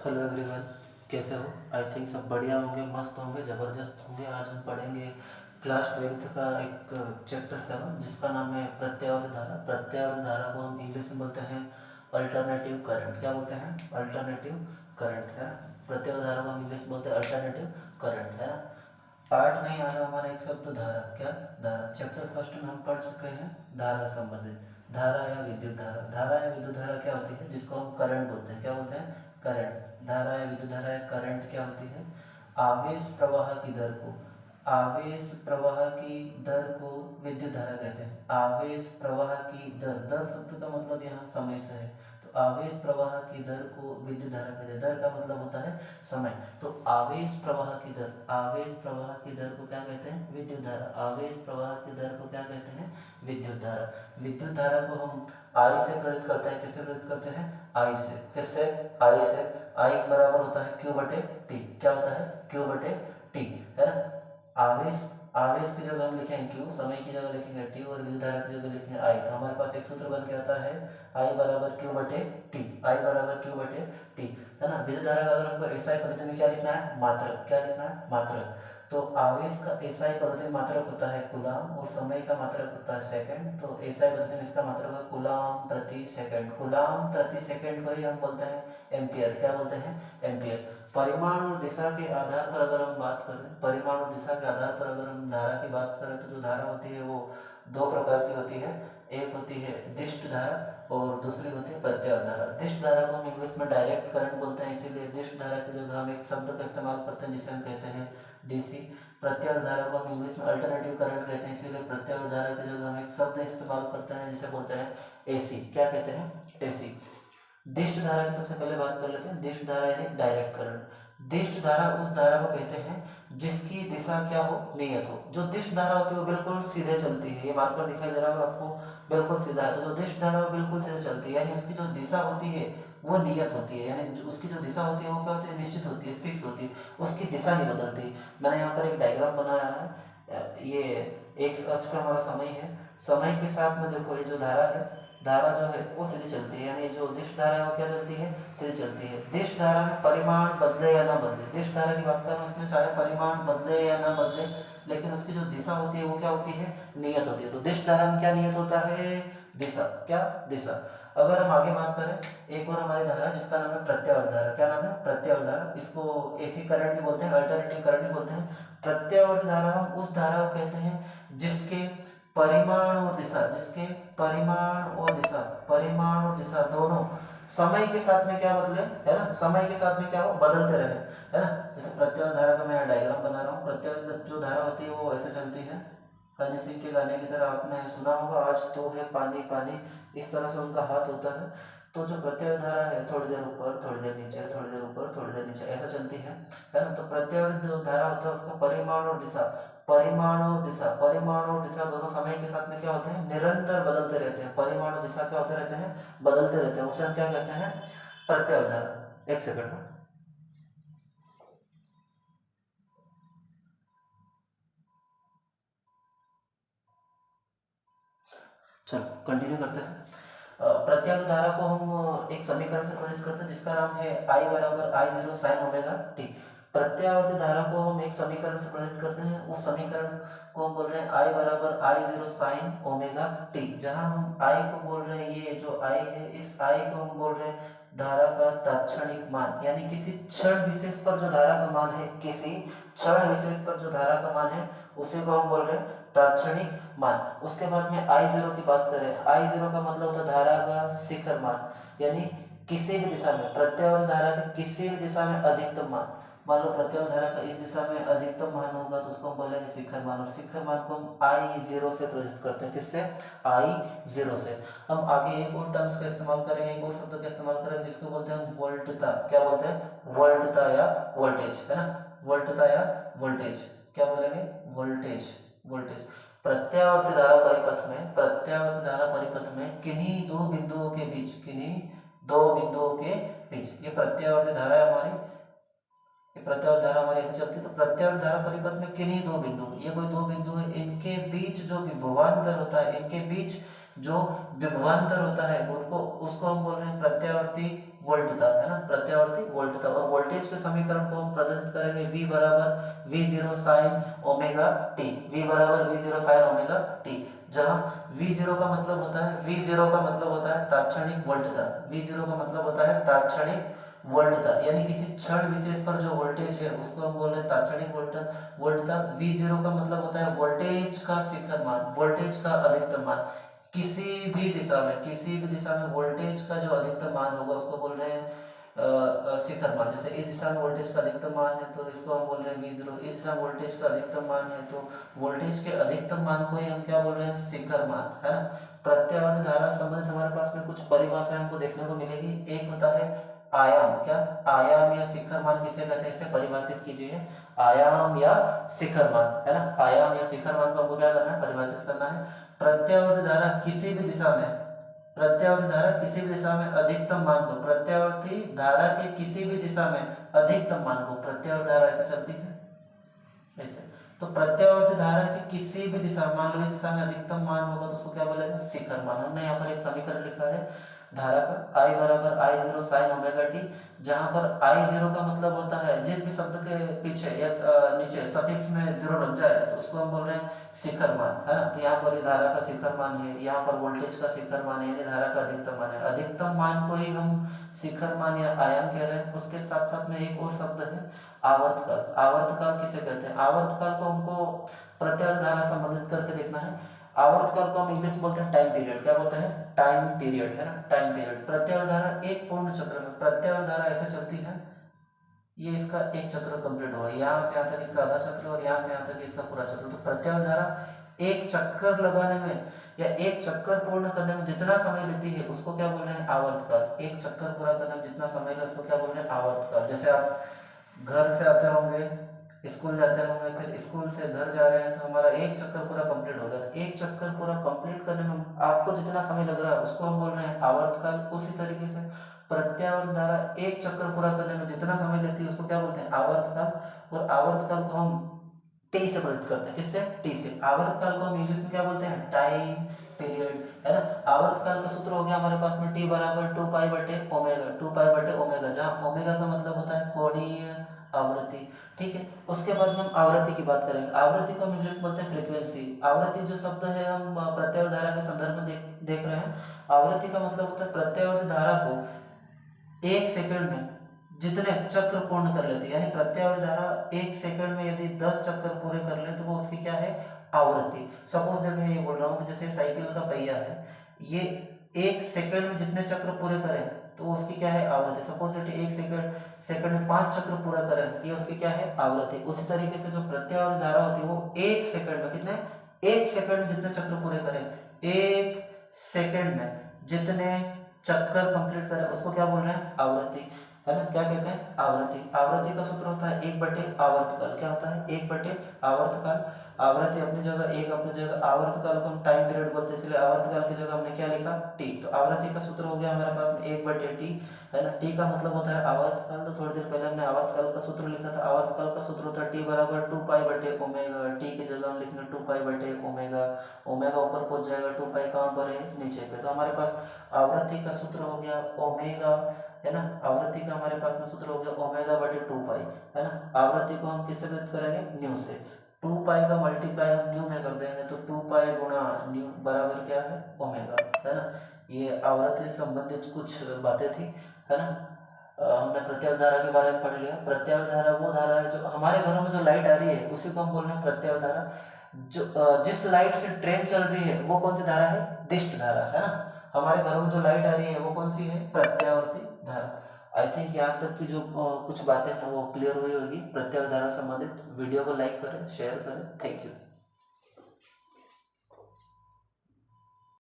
Hello everyone, कैसे हो? I think सब बढ़िया होंगे, मस्त होंगे, ज़बरदस्त होंगे। आज हम पढ़ेंगे क्लास 12th का एक चैप्टर 7 जिसका नाम है प्रत्यावर्त धारा। प्रत्यावर्त धारा को हम इंग्लिश में बोलते हैं अल्टरनेटिव करंट। क्या बोलते हैं? अल्टरनेटिव करंट, है ना। प्रत्यावर्त धारा को हम इंग्लिश में बोलते हैं अल्टरनेटिव करंट, है ना। पार्ट नहीं आ रहा हमारा एक शब्द धारा। क्या? धारा। चैप्टर फर्स्ट में हम पढ़ चुके हैं धारा संबंधित। धारा या विद्युत धारा। धारा या विद्युत धारा क्या होती है? जिसको हम करंट बोलते हैं। क्या बोलते हैं? करंट। धारा या विद्युत धारा या करंट क्या होती है? आवेश प्रवाह की दर को, आवेश प्रवाह की दर को विद्युत धारा कहते हैं। आवेश प्रवाह की दर, दर शब्द का मतलब यहाँ समय से है, तो आवेश प्रवाह की दर को विद्युत धारा कहते हैं। दर का मतलब होता है समय, तो आवेश प्रवाह की दर, आवेश प्रवाह की दर को क्या कहते हैं? विद्युत धारा। आवेश प्रवाह की दर को क्या कहते हैं? विद्युत धारा। विद्युत धारा को हम आई से प्रेरित करते हैं। किससे प्रेरित करते हैं? आई से। किससे? आई से। आई बराबर होता है क्यू बटे टी। क्या होता है? क्यू बटे टी, है ना। आवेश, आवेश की जगह हम लिखेंगे क्यू, समय की जगह लिखेंगे टी और विद्युत धारा की जगह लिखेंगे आई। तो हमारे पास एक सूत्र बन के आता है आई बराबर क्यू बटे टी। आई बराबर क्यू बटे टी, है ना। विद्युत धारा का अगर हमको एसआई पद्धति में क्या लिखना है? मात्रक। क्या लिखना है? मात्रक। तो आवेश का एसआई पद्धति में मात्रक होता है कूलाम और समय का मात्रक होता है सेकंड। तो एसआई पद्धति में इसका मात्रक है कूलाम प्रति सेकंड। कूलाम प्रति सेकंड को ही हम बोलते हैं एम्पियर। क्या बोलते हैं? एम्पियर। परिमाण और दिशा के आधार पर अगर हम बात करें, परिमाण और दिशा के आधार पर अगर हम धारा की बात करें, तो जो धारा होती है वो दो प्रकार की होती है। एक होती है दिष्ट धारा और दूसरी होती है प्रत्यावर्त धारा। दिष्ट धारा को हम इंग्लिश में डायरेक्ट करंट बोलते हैं, इसीलिए दिष्ट धारा की जगह हम एक शब्द का इस्तेमाल करते हैं जिसे हम कहते हैं डीसी। प्रत्यावर्त धारा को हम इंग्लिश में अल्टरनेटिव करंट कहते हैं, इसीलिए प्रत्यावर्त धारा की जगह हम एक शब्द इस्तेमाल करते हैं जिसे बोलते हैं एसी। क्या कहते हैं? एसी। दिष्ट धारा की सबसे पहले बात कर लेते हैं। दिष्ट धारा यानी डायरेक्ट करंट। दिष्ट धारा उस धारा को कहते हैं जिसकी दिशा क्या हो? नियत हो। जो दिष्ट धारा होती है वो बिल्कुल सीधे चलती है। ये मार्कर दिखाई दे रहा होगा आपको, बिल्कुल सीधा है। तो जो दिष्ट धारा वो बिल्कुल सीधे चलती है, यानी उसकी जो दिशा होती है वो नियत होती है, यानी उसकी जो दिशा होती है वो क्या होती है? निश्चित होती है, फिक्स होती है। उसकी दिशा नहीं बदलती। मैंने यहाँ पर एक डायग्राम बनाया है। ये एक अक्ष पर हमारा समय है। समय के साथ में देखो ये जो धारा है, धारा जो है वो सीधी चलती है, यानी जो दिष्ट धारा है वो क्या चलती है? सीधी चलती है। दिष्ट धारा में परिमाण बदले या ना बदले, दिष्ट धारा की बात करें उसमें चाहे परिमाण बदले या ना बदले, लेकिन उसकी जो दिशा होती है वो क्या होती है? नियत होती है। तो दिष्ट धारा में क्या नियत होता है? दिशा। क्या? दिशा। अगर हम आगे बात करें, एक और हमारी धारा जिसका नाम है प्रत्यावर्त धारा। क्या नाम है? प्रत्यावर्त धारा। इसको एसी करंट भी बोलते हैं, अल्टरनेटिव करंट भी बोलते हैं। प्रत्यावर्त धारा हम उस धारा को कहते हैं जिसके परिमाण और दिशा, जिसके परिमाण और दिशा, परिमाण और दिशा दोनों समय के साथ में क्या बदले, है ना। समय के साथ में क्या हो? बदलते रहे, है ना। जैसे प्रत्यावर्त धारा का मैं डायग्राम बना रहा हूँ। प्रत्यावर्त जो धारा होती है वो ऐसे चलती है, हनी सिंह के गाने की तरह। आपने सुना होगा आज तो है पानी पानी, इस तरह से उनका हाथ होता है। तो जो प्रत्यावर्त धारा है थोड़ी देर ऊपर, थोड़ी देर नीचे, थोड़ी देर ऊपर, थोड़ी देर नीचे, ऐसा चलती है ना। तो प्रत्यावर्त जो धारा होता है उसका परिमाण और दिशा, परिमाण और दिशा, परिमाण और दिशा दोनों समय के साथ में क्या होते हैं? निरंतर बदलते रहते हैं। परिमाण और दिशा क्या होते रहते हैं? बदलते रहते हैं। उसे हम क्या कहते हैं? प्रत्यावर्त धारा। एक सेकंड में। चलो कंटिन्यू करते हैं। प्रत्यावर्त धारा को हम एक समीकरण से प्रदर्शित करते हैं जिसका नाम है आई बराबर आई जीरो साइन ओमेगा टी। प्रत्यावर्त धारा को हम एक समीकरण से प्रदर्शित करते हैं, उस समीकरण को हम बोल रहे हैं आई बराबर आई जीरो साइन ओमेगा टी। जहां हम आई को बोल रहे हैं, ये जो आई है, इस आई को हम बोल रहे हैं धारा का तात्क्षणिक मान, यानी किसी क्षण विशेष पर जो धारा का मान है, किसी क्षण विशेष पर जो धारा का मान है उसी को हम बोल रहे हैं तात्क्षणिक मान। उसके बाद में आई जीरो की बात करें, आई जीरो का मतलब होता है धारा का शिखर मान, यानी किसी भी दिशा में प्रत्यावर्त धारा का किसी भी दिशा में अधिकतम मान। मान लो प्रत्यावर्त धारा का इस दिशा में अधिकतम मान होगा तो उसको हम बोलेंगे शिखर मान, और शिखर मान को हम आई जीरो से प्रदर्शित करते हैं। किससे? आई जीरो से। हम आगे एक और टर्म्स का इस्तेमाल करेंगे, एक और शब्द का इस्तेमाल करेंगे जिसको बोलते हैं वोल्टता। क्या बोलते हैं? वोल्टता या वोल्टेज, है ना। वोल्टता या वोल्टेज, क्या बोलेंगे? Voltage, voltage. प्रत्यावर्त धारा परिपथ में, प्रत्यावर्त धारा परिपथ में किन्हीं दो बिंदुओं के बीच, किन्हीं दो बिंदुओं के बीच, ये प्रत्यावर्त धारा है हमारी, ये प्रत्यावर्त धारा हमारी ऐसे चलती है। तो प्रत्यावर्त धारा परिपथ में किन्हीं दो बिंदु, ये कोई दो बिंदु है, इनके बीच जो विभवांतर होता है, इनके बीच जो विभवांतर होता है उनको, उसको हम बोल रहे हैं प्रत्यावर्ती वोल्टता, है ना। प्रत्यावर्ती वोल्टता। वोल्टेज के समीकरण को हम प्रदर्शित करेंगे V बराबर V0 sine omega T, V बराबर V0 साइन ओमेगा टी, जहां V0 का मतलब होता है, V0 का मतलब होता है तात्क्षणिक वोल्टता, V0 का मतलब होता है तात्क्षणिक वोल्टता, यानी किसी क्षण विशेष पर जो वोल्टेज है उसको हम बोल रहे हैं तात्क्षणिक वोल्टता। V0 का मतलब होता है वोल्टेज का शिखर मान, वोल्टेज का अधिकतम मान, किसी भी दिशा में वोल्टेज का जो अधिकतम मान होगा उसको बोल रहे हैं शिखर मान। जैसे इस दिशा में वोल्टेज का अधिकतम मान है तो इसको हम बोल रहे हैं V0, इस दिशा में वोल्टेज का अधिकतम मान है तो वोल्टेज के अधिकतम मान को ही हम क्या बोल रहे हैं, शिखर मान, है ना। प्रत्यावर्ती धारा संबंधित हमारे पास में कुछ परिभाषाएं हमको देखने को मिलेगी। एक होता है आयाम, क्या आयाम या शिखर मान किसे कहते हैं, इसे परिभाषित कीजिए, आयाम या शिखर मान, है ना। आयाम या शिखर मान को हमको क्या करना है, परिभाषित करना है। प्रत्यावर्ती धारा किसी भी दिशा में, प्रत्यावर्ती धारा किसी भी दिशा में अधिकतम मान को, प्रत्यावर्ती धारा के किसी भी दिशा में अधिकतम मान को, प्रत्यावर्ती धारा ऐसे चलती है ऐसे, तो प्रत्यावर्ती धारा के किसी भी दिशा, मान लो इस दिशा में अधिकतम मान होगा तो उसको क्या बोलेगा, शिखर मान। हमने यहाँ पर एक समीकरण लिखा है धारा का, I बराबर I0 साइन ओमेगा टी, जहां पर I0 का मतलब होता है जिस भी शब्द के पीछे या नीचे सफिक्स में 0 लग जाए तो उसको हम बोल रहे हैं शिखर मान, है ना। तो यहाँ पर ये धारा का शिखर मान है, यहाँ पर वोल्टेज का शिखर मान है, यानी धारा का अधिकतम मान है। अधिकतम मान को ही हम शिखर मान या आयाम कह रहे हैं। उसके साथ साथ में एक और शब्द है आवर्तकाल। आवर्तकाल किसे कहते हैं, आवर्तकाल को हमको प्रत्यावर्ती धारा संबंधित करके देखना है। आवर्तकाल को हम इंग्लिश में बोलते हैं टाइम पीरियड, क्या बोलते हैं, टाइम पीरियड, है ना, टाइम पीरियड। प्रत्यावर्ती धारा एक पूर्ण चक्र में, प्रत्यावर्ती धारा ऐसे चलती है, ये इसका एक चक्र कंप्लीट हुआ, यहाँ से यहाँ तक इसका आधा चक्र और यहाँ से यहाँ तक इसका पूरा चक्र। तो प्रत्यावर्ती धारा एक चक्कर लगाने में या एक चक्कर पूर्ण करने में जितना समय लेती है उसको क्या बोल रहे हैं, आवर्तकाल। एक चक्कर पूरा करने में जितना समय ले उसको क्या बोल रहे हैं, आवर्तकाल। जैसे आप घर से आते होंगे, स्कूल जाते होंगे, फिर स्कूल से घर जा रहे हैं तो हमारा एक चक्कर पूरा कंप्लीट हो गया। तो एक चक्कर पूरा कंप्लीट करने में आपको जितना समय लग रहा है उसको हम बोल रहे हैं आवर्तकाल। उसी तरीके से प्रत्यावर्ती धारा एक चक्कर पूरा करने में जितना समय लेती है उसको क्या बोलते हैं, आवर्तकाल। और आवर्तकाल को हम टी से प्रदर्शित करते हैं, किससे, टी से। आवर्तकाल को हम इंग्लिश में क्या बोलते हैं, टाइम पीरियड, है ना। आवर्तकाल का सूत्र हो गया हमारे पास में टी बराबर 2 पाई बटे ओमेगा, 2 पाई बटे ओमेगा, जहां ओमेगा का मतलब होता है कोणीय आवृत्ति, ठीक है। उसके बाद में हम आवृत्ति की बात करेंगे। आवृत्ति को हम इंग्लिश में बोलते हैं फ्रीक्वेंसी। आवृत्ति जो शब्द है हम प्रत्यावर्ती धारा के संदर्भ में देख रहे हैं। आवृत्ति का मतलब होता है प्रत्यावर्ती धारा को एक सेकंड में जितने चक्र पूर्ण कर लेती है, यानी प्रत्यावर्ती धारा एक सेकंड में यदि 10 चक्कर पूरे कर ले तो वो उसकी क्या है, आवृत्ति। सपोज मैं ये बोल रहा हूँ कि जैसे साइकिल का पहिया है, ये एक सेकंड में जितने चक्र पूरे करें तो उसकी क्या है, आवृत्ति। सपोज एक सेकंड में 5 चक्र पूरा करें तो ये उसकी क्या है, आवृत्ति। उसी तरीके से जो प्रत्यावर्ती धारा होती है वो एक सेकंड में कितने, एक सेकंड में जितने चक्र पूरे करें, एक सेकंड में जितने चक्कर कंप्लीट करें उसको क्या बोल रहे हैं, आवृत्ति, है ना। क्या कहते हैं, आवृत्ति। आवृत्ति का सूत्र होता है 1 बटे आवर्तकाल। क्या होता है, 1 बटे आवर्तकाल। आवृत्ति अपनी जगह, एक अपनी जगह, आवर्तकाल को हम टाइम पीरियड बोलते हैं, इसलिए आवर्तकाल की जगह हमने क्या लिखा, टी। तो आवृत्ति का सूत्र हो गया हमारे पास में 1 बटे टी, है ना। टी का मतलब होता है आवर्तकाल। तो थोड़ी देर पहले हमने आवर्तकाल का सूत्र लिखा था। आवर्तकाल का सूत्र होता है टी बराबर 2 पाई बटे ओमेगा। टी की जगह हम लिखेंगे 2 पाई बटे ओमेगा। ओमेगा ऊपर पहुंच जाएगा, 2 पाई कहाँ पर है, नीचे पे। तो हमारे पास आवृत्ति का सूत्र हो गया ओमेगा, है ना। आवृत्ति का हमारे पास में सूत्र हो गया ओमेगा बटे 2 पाई, है ना। आवृत्ति को हम किससे व्यक्त करेंगे, न्यू से। 2 पाई का मल्टीप्लाई हम न्यू में कर देंगे तो 2 पाई गुणा न्यू बराबर क्या है, ओमेगा, है ना। ये आवृत्ति से संबंधित कुछ बातें थी, है ना। हमने प्रत्यावर्ती धारा के बारे में पढ़ लिया। प्रत्यावर्ती धारा वो धारा है जो हमारे घरों में जो लाइट आ रही है उसी को हम बोल रहे हैं प्रत्यावर्ती धारा। जो जिस लाइट से ट्रेन चल रही है वो कौन सी धारा है, दिष्ट धारा, है ना। हमारे घरों में जो लाइट आ रही है वो कौन सी है, प्रत्यावर्ती धारा। आई थिंक यहाँ तक की जो कुछ बातें हैं वो क्लियर हुई होगी प्रत्यावर्ती धारा संबंधित। वीडियो को लाइक करें, शेयर करें। Thank you.